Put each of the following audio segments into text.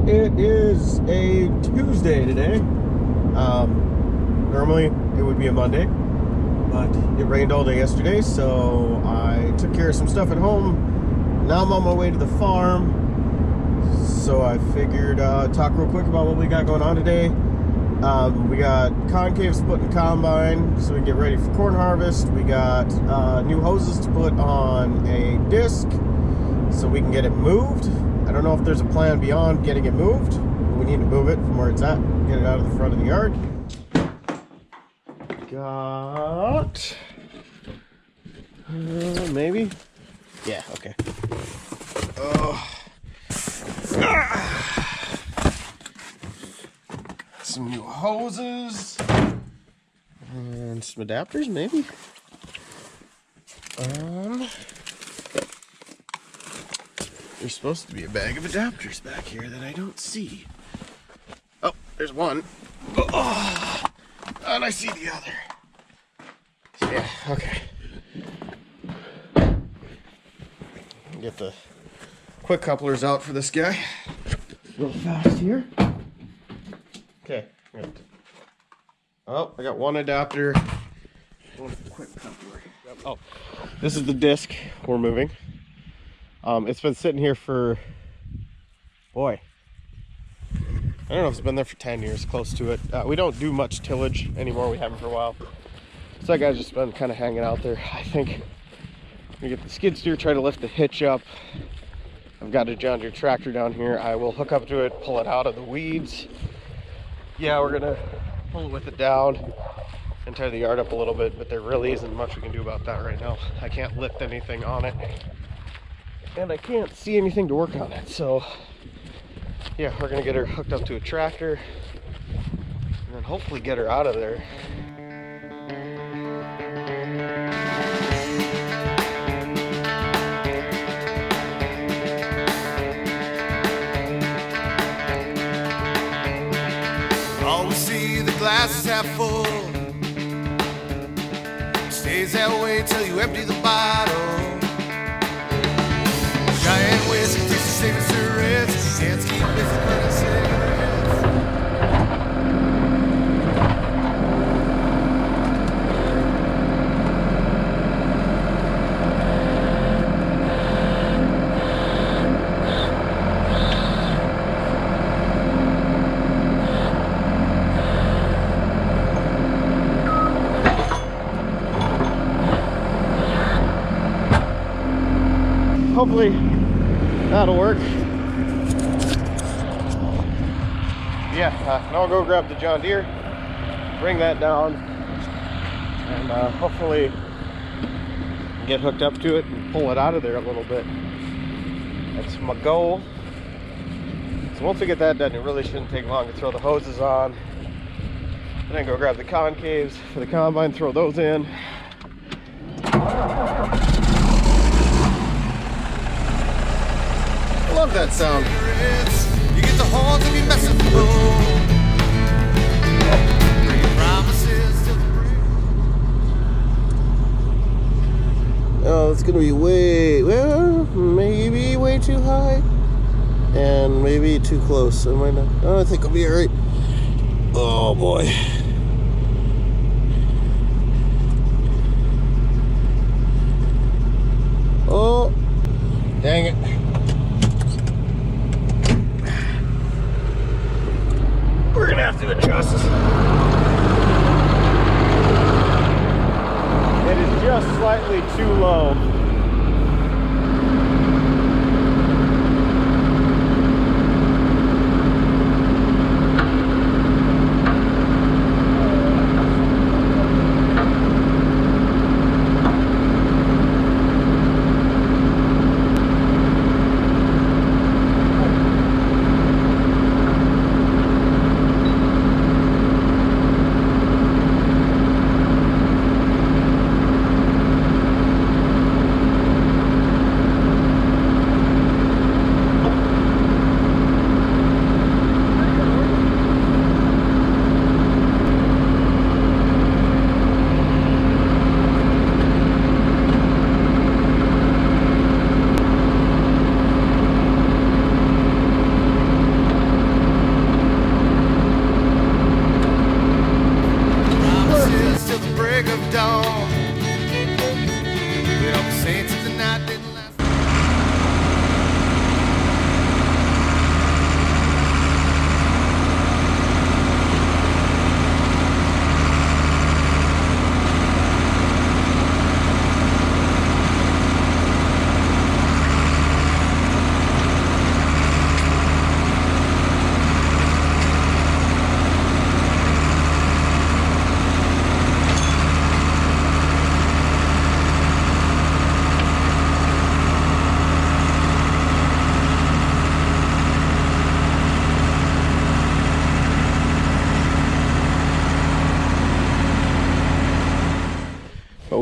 It is a Tuesday today. Normally it would be a Monday, but it rained all day yesterday, so I took care of some stuff at home. Now I'm on my way to the farm, so I figured talk real quick about what we got going on today. We got concave splitting combine, so we can get ready for corn harvest. We got new hoses to put on a disc, so we can get it moved. I don't know if there's a plan beyond getting it moved, but we need to move it from where it's at, get it out of the front of the yard. Got maybe, yeah, okay. Some new hoses and some adapters, maybe. There's supposed to be a bag of adapters back here that I don't see. Oh, there's one. Oh, and I see the other. So yeah, okay. Get the quick couplers out for this guy real fast here. Okay, good. Oh, I got one adapter. One quick coupler. Oh, this is the disc we're moving. It's been sitting here for, boy, I don't know if it's been there for 10 years, close to it. We don't do much tillage anymore. We haven't for a while. So that guy's just been kind of hanging out there. I think we get the skid steer, try to lift the hitch up. I've got a John Deere tractor down here. I will hook up to it, pull it out of the weeds. Yeah, we're gonna pull it with it down and tie the yard up a little bit, but there really isn't much we can do about that right now. I can't lift anything on it, and I can't see anything to work on it. So yeah, we're gonna get her hooked up to a tractor and then hopefully get her out of there. Always see the glass is half full. Stays that way till you empty the bottle. Giant whiskey takes the safest risks. Hands keep busy burning cigarettes. Hopefully that'll work. Yeah, now I'll go grab the John Deere, bring that down, and hopefully get hooked up to it and pull it out of there a little bit. That's my goal. So once we get that done, it really shouldn't take long to throw the hoses on, and then go grab the concaves for the combine, throw those in. Love that sound. You get the horns of your messing Oh, it's gonna be maybe way too high and maybe too close. I might not. I think I'll be all right. Oh boy. Oh, dang it. We're gonna have to adjust. It is just slightly too low.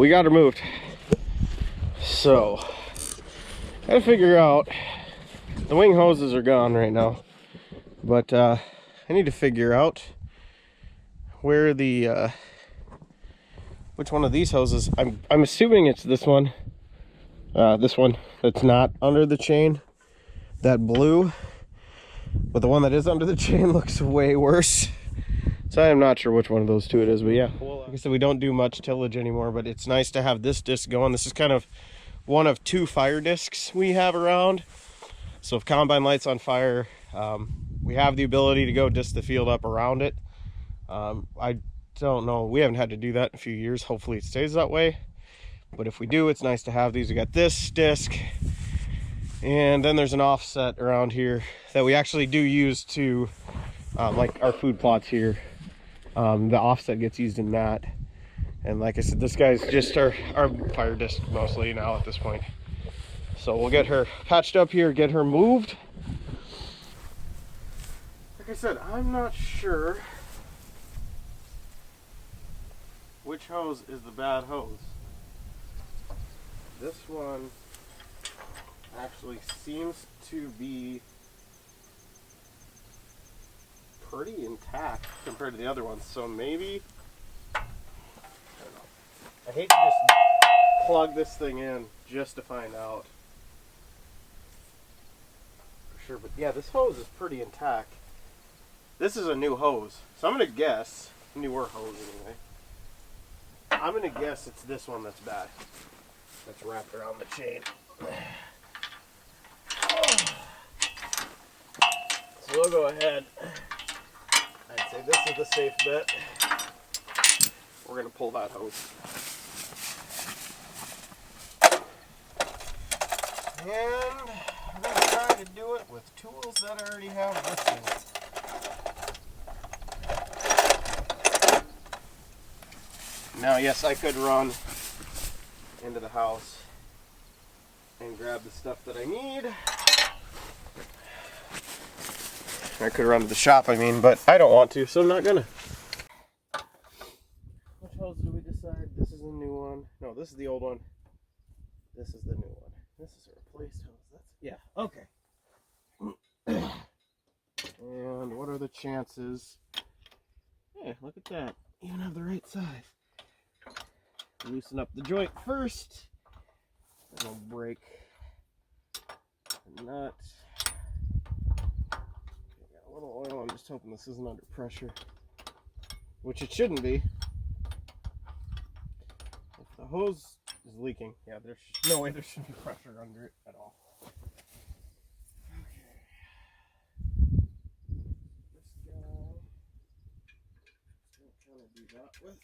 we got her moved. So, gotta figure out, the wing hoses are gone right now, but I need to figure out where the, which one of these hoses, I'm assuming it's this one that's not under the chain, that blue, but the one that is under the chain looks way worse. So I am not sure which one of those two it is, but yeah. Like I said, we don't do much tillage anymore, but it's nice to have this disc going. This is kind of one of 2 fire discs we have around. So if combine light's on fire, we have the ability to go disc the field up around it. I don't know, we haven't had to do that in a few years. Hopefully it stays that way. But if we do, it's nice to have these. We got this disc, and then there's an offset around here that we actually do use to, like our food plots here. The offset gets used in that. And like I said, this guy's just our fire disc mostly now at this point. So we'll get her patched up here, get her moved. Like I said, I'm not sure which hose is the bad hose. This one actually seems to be pretty intact compared to the other ones, so maybe, I don't know. I hate to just plug this thing in just to find out for sure, but yeah, this hose is pretty intact. This is a new hose, so I'm gonna guess, newer hose anyway, I'm gonna guess it's this one that's bad, that's wrapped around the chain. So we'll go ahead, I'd say this is the safe bet. We're going to pull that hose. And we're going to try to do it with tools that I already have listed. Now, yes, I could run into the house and grab the stuff that I need. I could run to the shop, I mean, but I don't want to, so I'm not gonna. Which hose do we decide? This is the new one. No, this is the old one. This is the new one. This is a replaced hose. That's, yeah, okay. And what are the chances? Yeah, look at that. Even have the right size. Loosen up the joint first. And we'll break the nut. A little oil, I'm just hoping this isn't under pressure, which it shouldn't be. If the hose is leaking, yeah, there's no way there should be pressure under it at all. Okay. This guy, I'm trying to do that with.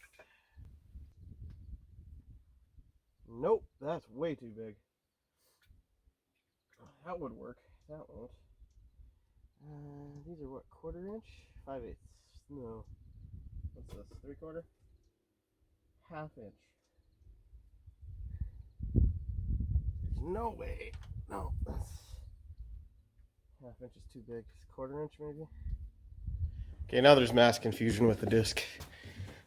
Nope, that's way too big. That would work. That won't. These are what, 1/4 inch? 5/8. No. What's this? 3/4? 1/2 inch. There's no way. No, that's 1/2 inch is too big. 1/4 inch maybe? Okay, now there's mass confusion with the disc.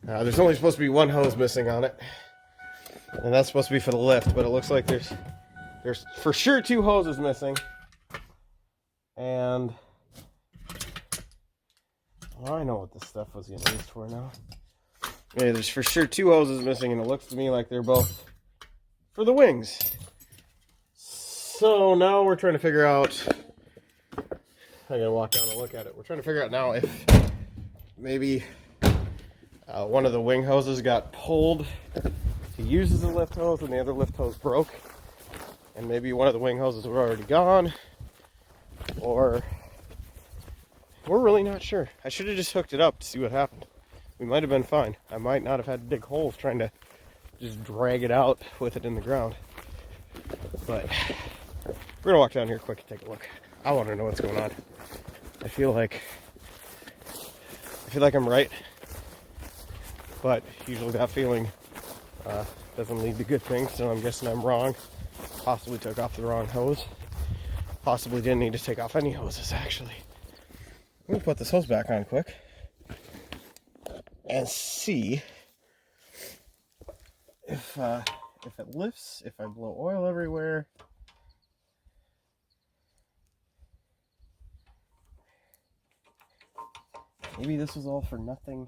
There's only supposed to be one hose missing on it. And that's supposed to be for the lift, but it looks like there's for sure 2 hoses missing. And I know what this stuff was getting used for now. Yeah, there's for sure 2 hoses missing, and it looks to me like they're both for the wings. So now we're trying to figure out, I gotta walk down and look at it. We're trying to figure out now if maybe one of the wing hoses got pulled to use as a lift hose and the other lift hose broke. And maybe one of the wing hoses were already gone, or we're really not sure. I should have just hooked it up to see what happened. We might have been fine. I might not have had to dig holes trying to just drag it out with it in the ground. But we're gonna walk down here quick and take a look. I want to know what's going on. I feel like I'm right, but usually that feeling doesn't lead to good things, so I'm guessing I'm wrong. Possibly took off the wrong hose. Possibly didn't need to take off any hoses, actually. I'm gonna put this hose back on quick and see if it lifts, if I blow oil everywhere. Maybe this was all for nothing.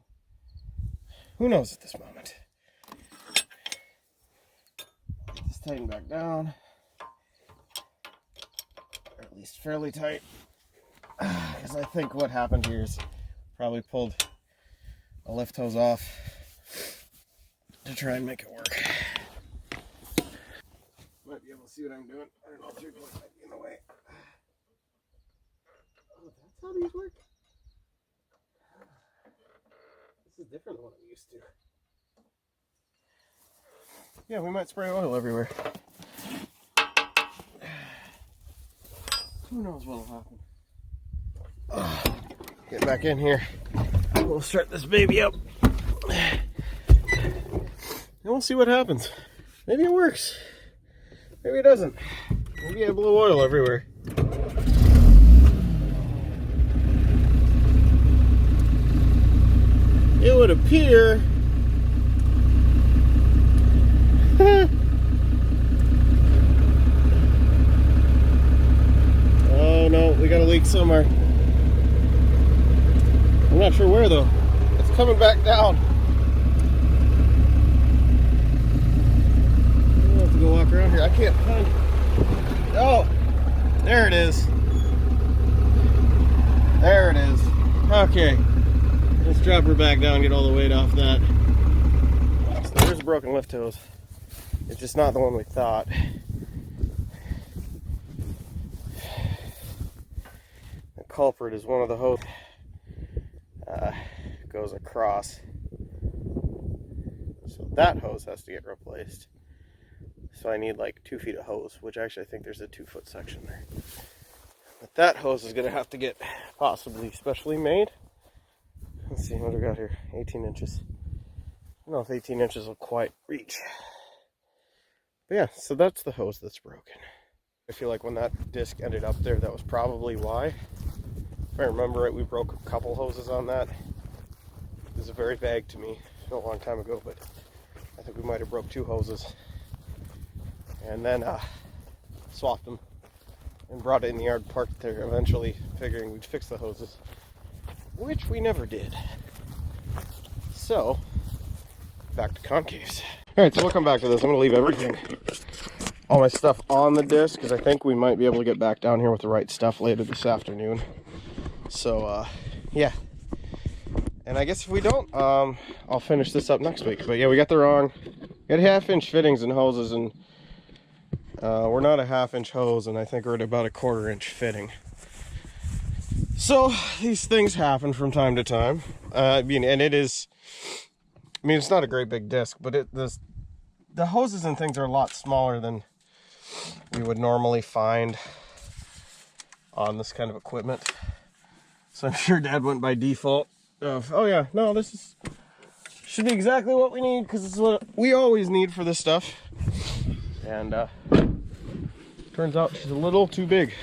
Who knows at this moment? Just tighten back down. Or at least fairly tight. Because I think what happened here is probably pulled a lift hose off to try and make it work. Might be able to see what I'm doing. I don't know if your glove might be in the way. Oh, that's how these work? This is different than what I'm used to. Yeah, we might spray oil everywhere. Who knows what'll happen. Get back in here. We'll start this baby up. And we'll see what happens. Maybe it works. Maybe it doesn't. Maybe I blew oil everywhere. It would appear oh no, we got a leak somewhere. I'm not sure where though. It's coming back down. I'll have to go walk around here. I can't find it. Oh, there it is. There it is. Okay. Let's drop her back down and get all the weight off that. So there's a broken lift hose. It's just not the one we thought. The culprit is one of the hose goes across. So that hose has to get replaced. So I need like 2 feet of hose, which actually I think there's a 2-foot section there. But that hose is going to have to get possibly specially made. Let's see what we got here. 18 inches. I don't know if 18 inches will quite reach. But yeah, so that's the hose that's broken. I feel like when that disc ended up there, that was probably why. If I remember right, we broke a couple hoses on that. It was very vague to me a long time ago, but I think we might have broke 2 hoses. And then swapped them and brought it in the yard, parked there, eventually figuring we'd fix the hoses, which we never did. So, back to concaves. Alright, so we'll come back to this. I'm going to leave everything, all my stuff on the disc, because I think we might be able to get back down here with the right stuff later this afternoon. So, yeah. And I guess if we don't, I'll finish this up next week. But yeah, we got 1/2-inch fittings and hoses, and we're not a 1/2-inch hose, and I think we're at about a 1/4-inch fitting. So these things happen from time to time. And it is, it's not a great big disc, but the hoses and things are a lot smaller than you would normally find on this kind of equipment. So I'm sure Dad went by default of, oh yeah, no, should be exactly what we need, because this is what we always need for this stuff. And turns out she's a little too big.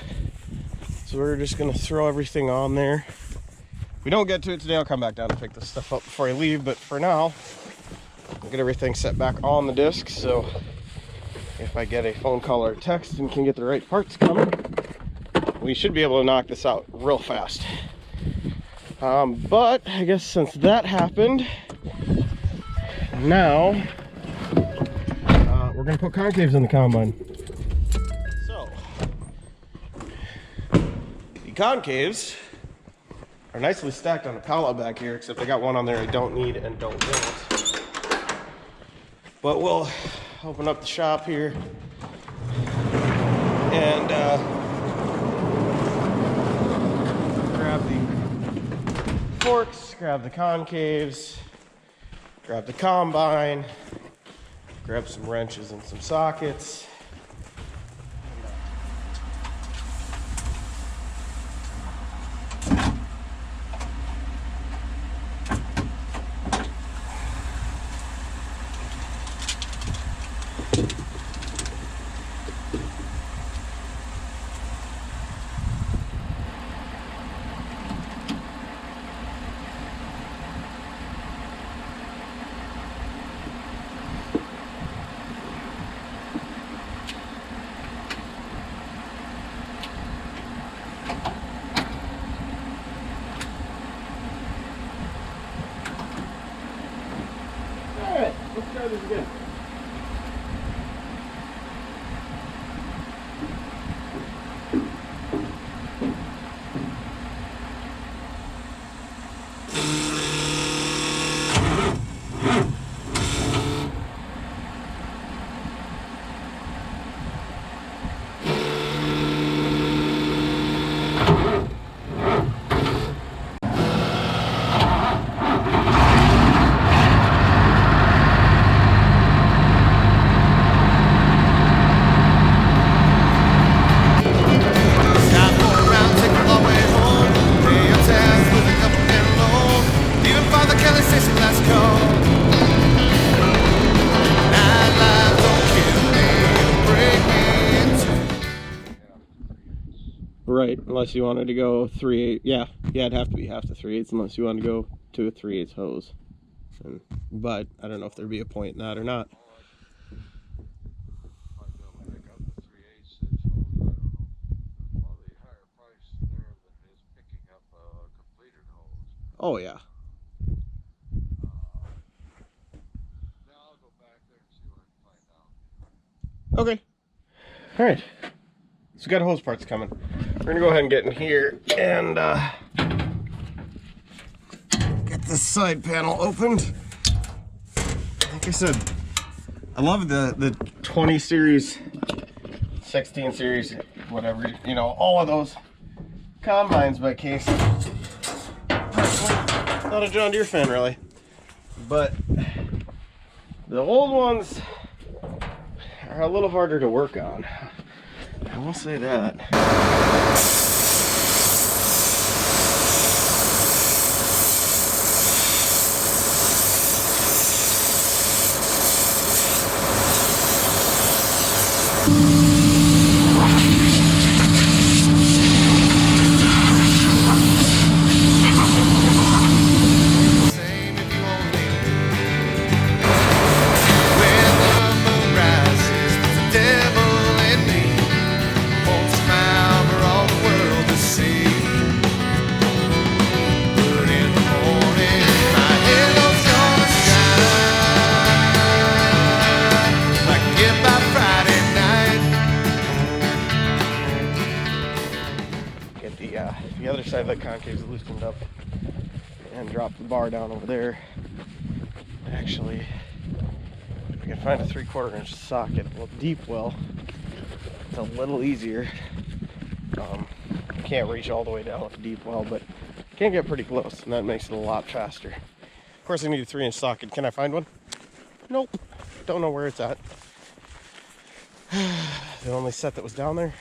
So we're just gonna throw everything on there. If we don't get to it today, I'll come back down and pick this stuff up before I leave, but for now, I'll get everything set back on the disc, so if I get a phone call or a text and can get the right parts coming, we should be able to knock this out real fast. But I guess since that happened, now we're gonna put concaves in the combine. So the concaves are nicely stacked on a pallet back here, except I got one on there I don't need and don't want. But we'll open up the shop here and grab the forks, grab the concaves, grab the combine, grab some wrenches and some sockets. let's try this again. Stop going around, take the long way home. Pay your tax with a government loan. Even Father Kelly station, let's go. Nightlife don't kill me, it'll break me into. Right, unless you wanted to go 3/8. Yeah, it'd have to be half to 3/8 unless you wanted to go to a 3/8 hose. But I don't know if there'd be a point in that or not. Oh yeah. Okay. All right. So we got hose parts coming. We're gonna go ahead and get in here and get this side panel opened. Like I said, I love the 20 series, 16 series, whatever, you know, all of those combines by Case. Not a John Deere fan really, but the old ones are a little harder to work on. I will say that. Same if you only knew. When the moon rises, there's a devil in me. Won't smile for all the world to see. But in the morning, my halo's gonna shine. Like I get by Friday night. Get the other side of the concaves loosened up and drop the bar down over there. Actually, if I can find a 3/4 inch socket, well, deep well, it's a little easier. Can't reach all the way down with a deep well, but can get pretty close, and that makes it a lot faster. Of course, I need a 3-inch socket. Can I find one? Nope. Don't know where it's at. The only set that was down there,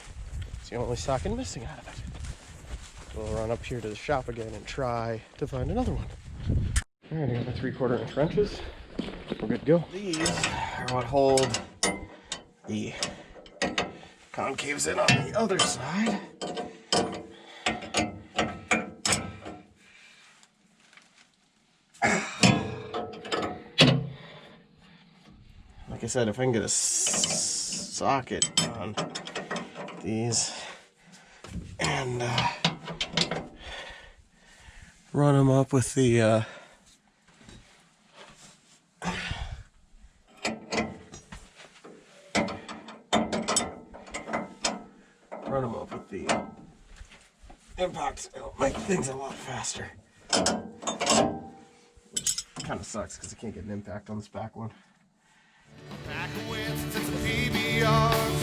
it's the only socket missing out of it. We'll run up here to the shop again and try to find another one. All right, I got my 3/4 inch wrenches. We're good to go. These are what hold the concaves in on the other side. Like I said, if I can get a socket on these and run them up with the impacts, it'll make things a lot faster. Which kind of sucks because I can't get an impact on this back one. Back when since it's a PBRs.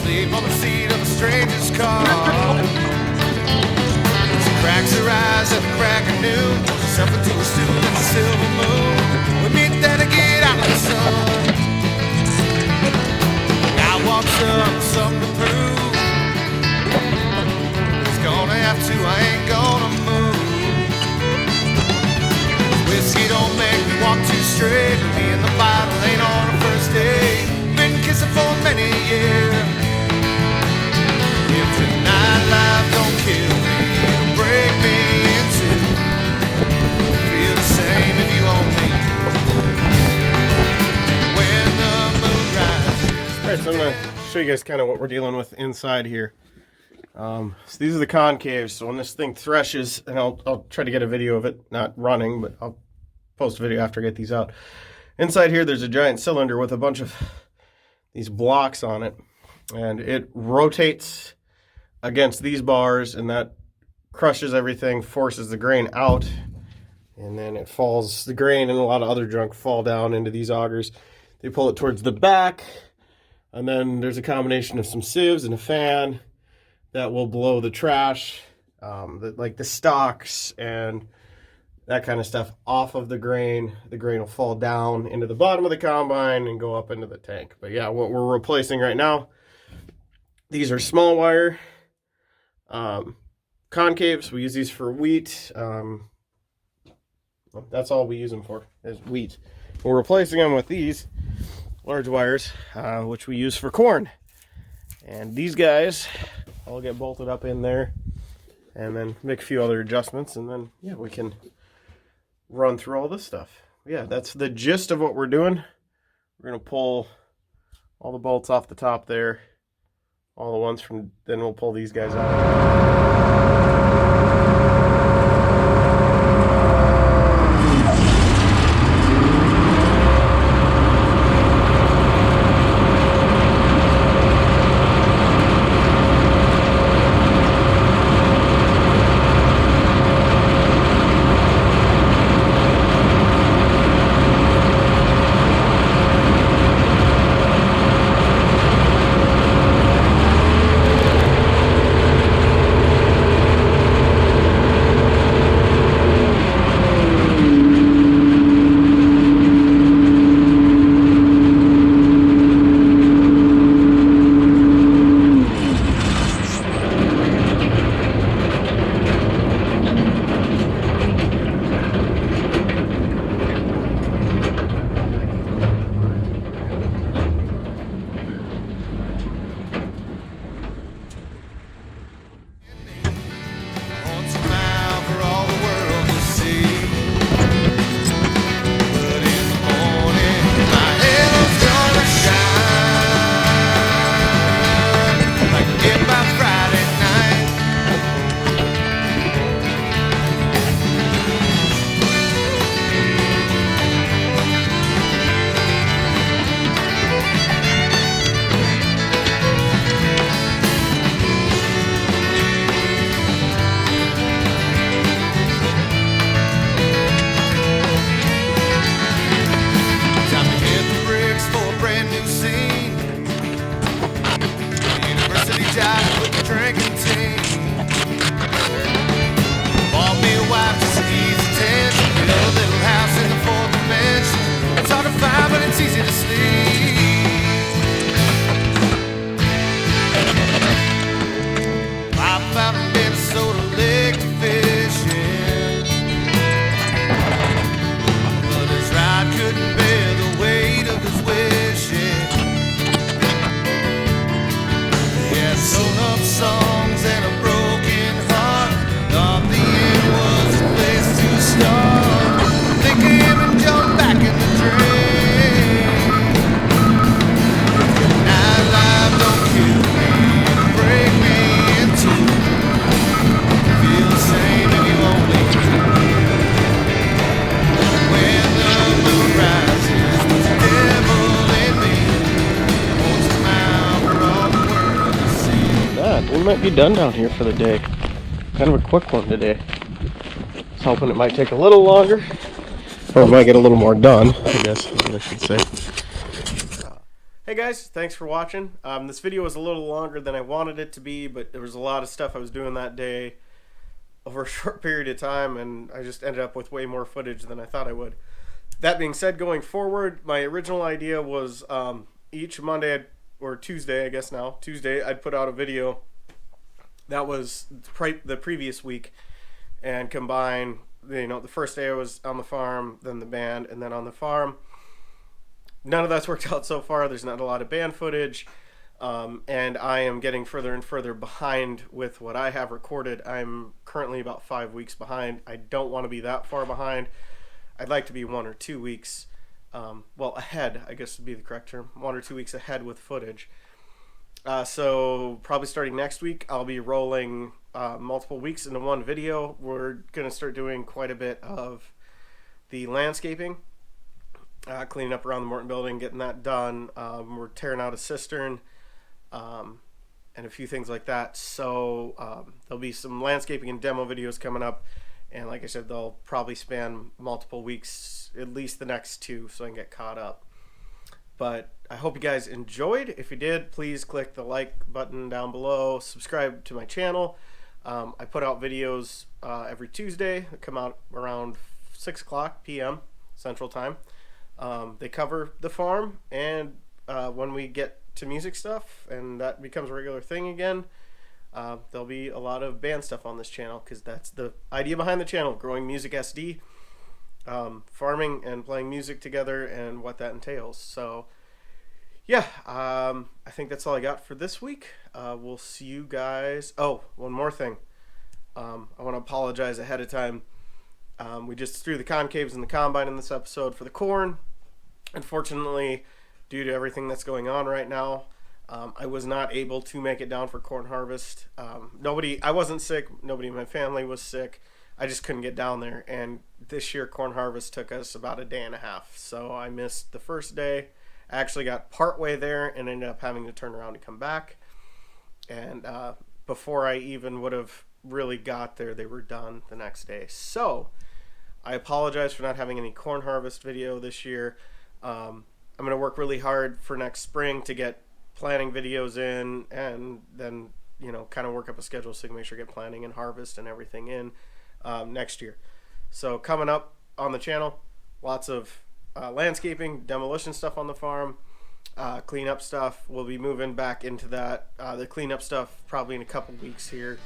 Sleep on the seat of a stranger's car. She cracks her eyes at the crack of noon. Something to a stool in the silver moon. We meet there to get out of the sun. Guy walks up with something to prove. He's gonna have to, I ain't gonna move. Whiskey don't make me walk too straight. Me and the bottle ain't on a first date. Been kissing for many years. If the nightlife don't kill me, it'll break me in two. Feel the same if you own me. When the moon rises. Alright, so I'm going to show you guys kind of what we're dealing with inside here. So these are the concaves. So when this thing threshes, and I'll try to get a video of it, not running, but I'll post a video after I get these out. Inside here, there's a giant cylinder with a bunch of these blocks on it, and it rotates against these bars, and that crushes everything, forces the grain out, and then it falls. The grain and a lot of other junk fall down into these augers. They pull it towards the back, and then there's a combination of some sieves and a fan that will blow the trash, like the stalks and that kind of stuff, off of the grain. The grain will fall down into the bottom of the combine and go up into the tank. But yeah, what we're replacing right now, these are small wire concaves. We use these for wheat. That's all we use them for, is wheat. We're replacing them with these large wires, which we use for corn. And these guys all get bolted up in there, and then make a few other adjustments, and then yeah, we can run through all this stuff. Yeah, that's the gist of what we're doing. We're gonna pull all the bolts off the top there, all the ones from, then we'll pull these guys out. We might be done down here for the day. Kind of a quick one today. I was hoping it might take a little longer, or it might get a little more done, I guess is what I should say. Hey guys, thanks for watching. This video was a little longer than I wanted it to be, but there was a lot of stuff I was doing that day over a short period of time, and I just ended up with way more footage than I thought I would. That being said, going forward, my original idea was each Monday or Tuesday, I guess now, Tuesday, I'd put out a video that was the previous week and combine, you know, the first day I was on the farm, then the band, and then on the farm. None of that's worked out so far. There's not a lot of band footage, and I am getting further and further behind with what I have recorded. I'm currently about 5 weeks behind. I don't want to be that far behind. I'd like to be 1 or 2 weeks, well, ahead, I guess would be the correct term, 1 or 2 weeks ahead with footage. So probably starting next week, I'll be rolling multiple weeks into one video. We're going to start doing quite a bit of the landscaping, cleaning up around the Morton building, getting that done. We're tearing out a cistern, and a few things like that. So there'll be some landscaping and demo videos coming up. And like I said, they'll probably span multiple weeks, at least the next 2, so I can get caught up. But I hope you guys enjoyed. If you did, please click the like button down below. Subscribe to my channel. I put out videos every Tuesday. They come out around 6 o'clock p.m. Central Time. They cover the farm, and when we get to music stuff and that becomes a regular thing again, there'll be a lot of band stuff on this channel, because that's the idea behind the channel, growing music SD, farming and playing music together and what that entails. So yeah, I think that's all I got for this week. We'll see you guys. Oh, one more thing. I want to apologize ahead of time. We just threw the concaves in the combine in this episode for the corn. Unfortunately, due to everything that's going on right now, I was not able to make it down for corn harvest. I wasn't sick. Nobody in my family was sick. I just couldn't get down there. And this year, corn harvest took us about a day and a half. So I missed the first day. I actually got partway there and ended up having to turn around and come back. And before I even would have really got there, they were done the next day. So I apologize for not having any corn harvest video this year. I'm going to work really hard for next spring to get planting videos in, and then, you know, kind of work up a schedule so we can make sure I get planting and harvest and everything in next year. So coming up on the channel, lots of landscaping, demolition stuff on the farm, cleanup stuff. We'll be moving back into that. The cleanup stuff probably in a couple weeks here.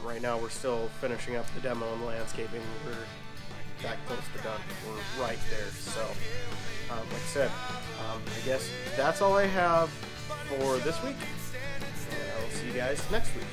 Right now we're still finishing up the demo and landscaping. We're that close to done. We're right there. So like I said, I guess that's all I have for this week, and I will see you guys next week.